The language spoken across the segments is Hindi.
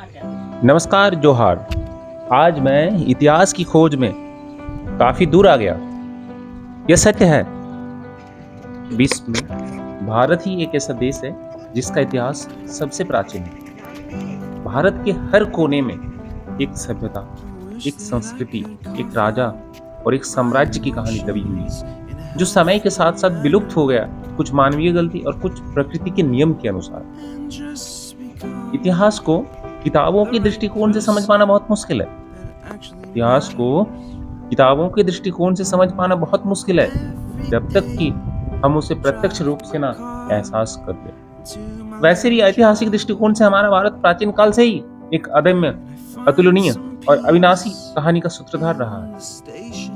नमस्कार, जोहार। आज मैं इतिहास की खोज में काफ़ी दूर आ गया। यह सत्य है, विश्व में भारत ही एक ऐसा देश है जिसका इतिहास सबसे प्राचीन है। भारत के हर कोने में एक सभ्यता, एक संस्कृति, एक राजा और एक साम्राज्य की कहानी दबी हुई है, जो समय के साथ साथ विलुप्त हो गया, कुछ मानवीय गलती और कुछ प्रकृति के नियम के अनुसार। इतिहास को किताबों के दृष्टिकोण से समझ पाना बहुत मुश्किल है। इतिहास को किताबों के दृष्टिकोण से समझ पाना बहुत मुश्किल है, जब तक कि हम उसे प्रत्यक्ष रूप से ना एहसास कर लें। वैसे भी ऐतिहासिक दृष्टिकोण से हमारा भारत प्राचीन काल से ही एक अदम्य, अतुलनीय और अविनाशी कहानी का सूत्रधार रहा है।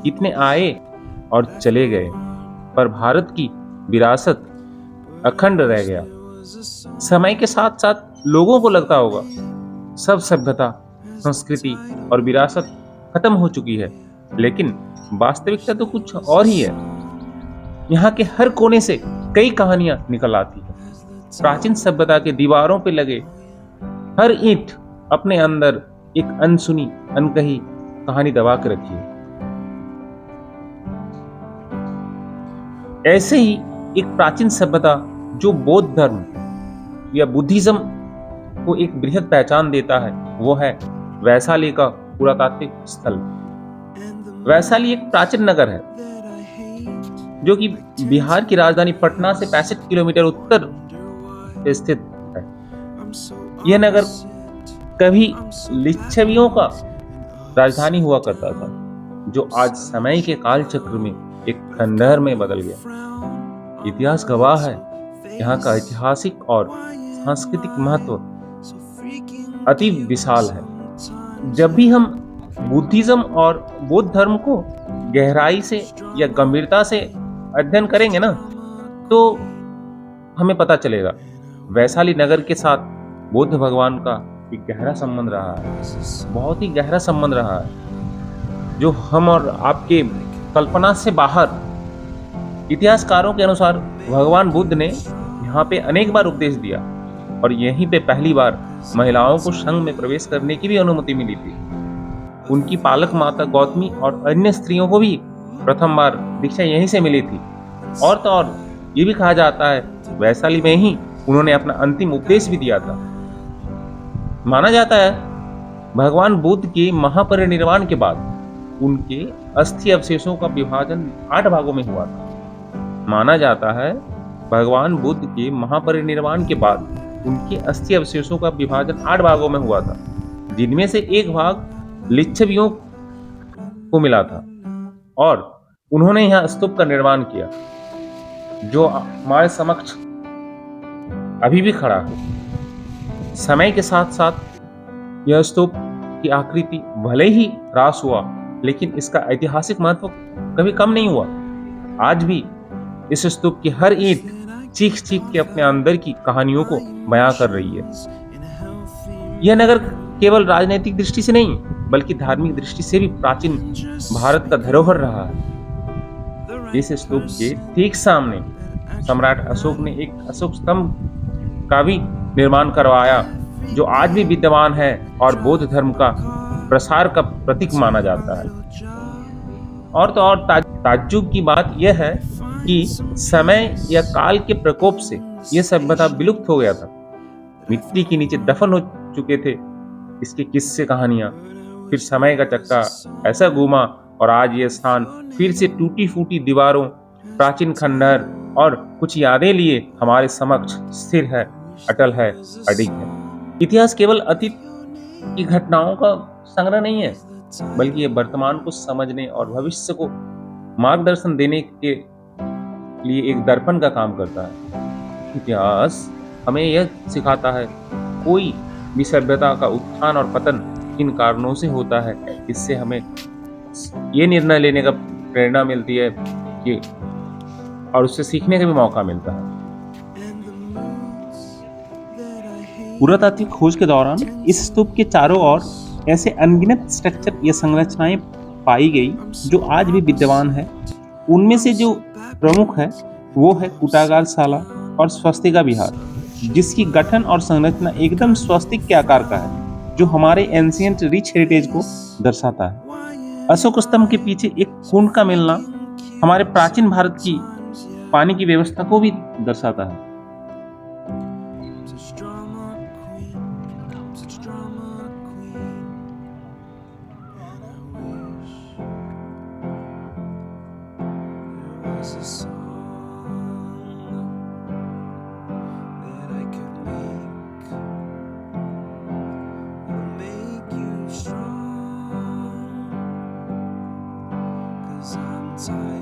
कितने आए और चले गए, पर भारत की विरासत अखंड रह गया। समय के साथ साथ लोगों को लगता होगा सब सभ्यता, संस्कृति और विरासत खत्म हो चुकी है, लेकिन वास्तविकता तो कुछ और ही है। यहाँ के हर कोने से कई कहानियां निकल आती हैं। प्राचीन सभ्यता के दीवारों पे लगे हर ईंट अपने अंदर एक अनसुनी, अनकही कहानी दबा के रखी है। ऐसे ही एक प्राचीन सभ्यता जो बौद्ध धर्म या बुद्धिज्म को एक बृहद पहचान देता है, वो है वैशाली का पुरातात्विक स्थल। वैशाली एक प्राचीन नगर है जो कि बिहार की राजधानी पटना से 65 किलोमीटर उत्तर पे स्थित है। यह नगर कभी लिच्छवियों का राजधानी हुआ करता था, जो आज समय के काल चक्र में एक खंडहर में बदल गया। इतिहास गवाह है, यहाँ का ऐतिहासिक और सांस्कृतिक महत्व अति विशाल है। जब भी हम बुद्धिज्म और बौद्ध धर्म को गहराई से या गंभीरता से अध्ययन करेंगे ना, तो हमें पता चलेगा वैशाली नगर के साथ बौद्ध भगवान का एक गहरा संबंध रहा है, बहुत ही गहरा संबंध रहा है, जो हम और आपके कल्पना से बाहर। इतिहासकारों के अनुसार भगवान बुद्ध ने यहाँ पे अनेक बार उपदेश दिया और यहीं पे पहली बार महिलाओं को संघ में प्रवेश करने की भी अनुमति मिली थी। उनकी पालक माता गौतमी और अन्य स्त्रियों को भी प्रथम बार दीक्षा यहीं से मिली थी। और तो और ये भी कहा जाता है वैशाली में ही उन्होंने अपना अंतिम उपदेश भी दिया था। माना जाता है भगवान बुद्ध के महापरिनिर्वाण के बाद उनके अस्थि अवशेषों का विभाजन 8 भागों में हुआ था। माना जाता है भगवान बुद्ध के महापरिनिर्वाण के बाद उनके अस्थि अवशेषों का विभाजन 8 भागों में हुआ था, जिनमें से एक भाग लिच्छवियों को मिला था और उन्होंने यहाँ स्तूप का निर्माण किया, जो हमारे समक्ष अभी भी खड़ा है। समय के साथ साथ यह स्तूप की आकृति भले ही ह्रास हुआ, लेकिन इसका ऐतिहासिक महत्व कभी कम नहीं हुआ। आज भी इस स्तूप की हर ईंट चीख चीख के अपने अंदर की कहानियों को बयां कर रही है। यह नगर केवल राजनीतिक दृष्टि से नहीं, बल्कि धार्मिक दृष्टि से भी प्राचीन भारत का धरोहर रहा है। इस स्तूप के ठीक सामने सम्राट अशोक ने एक अशोक स्तंभ का भी निर्माण करवाया, जो आज भी विद्यमान है और बौद्ध धर्म का प्रसार का प्रतीक माना जाता है। और तो और ताज्जुब की बात यह है कि समय या काल के प्रकोप से यह सभ्यता विलुप्त हो गया था। मिट्टी के नीचे दफन हो चुके थे इसके किस्से, कहानियां। फिर समय का चक्का ऐसा घूमा और आज यह स्थान फिर से टूटी फूटी दीवारों, प्राचीन खंडहर और कुछ यादें लिए हमारे समक्ष स्थिर है, अटल है, अडिग है। इतिहास केवल अतीत की घटनाओं का संग्रह नहीं है, बल्कि यह वर्तमान को समझने और भविष्य को मार्गदर्शन देने के लिए एक दर्पण का काम करता है। इतिहास हमें यह सिखाता है कोई भी सभ्यता का उत्थान और पतन किन कारणों से होता है। इससे हमें ये निर्णय लेने का प्रेरणा मिलती है कि और उससे सीखने का भी मौका मिलता है। पुरातात्विक खोज के दौरान इस स्तूप के चारों ओर ऐसे अनगिनत स्ट्रक्चर या संरचनाएं पाई गई जो आज भी विद्यमान है। उनमें से जो प्रमुख है वो है कुटागार शाला और स्वस्तिका विहार, जिसकी गठन और संरचना एकदम स्वस्तिक के आकार का है, जो हमारे एंशियंट रिच हेरिटेज को दर्शाता है। अशोक स्तंभ के पीछे एक कुंड का मिलना हमारे प्राचीन भारत की पानी की व्यवस्था को भी दर्शाता है। was a song that I could make you strong, 'cause I'm tired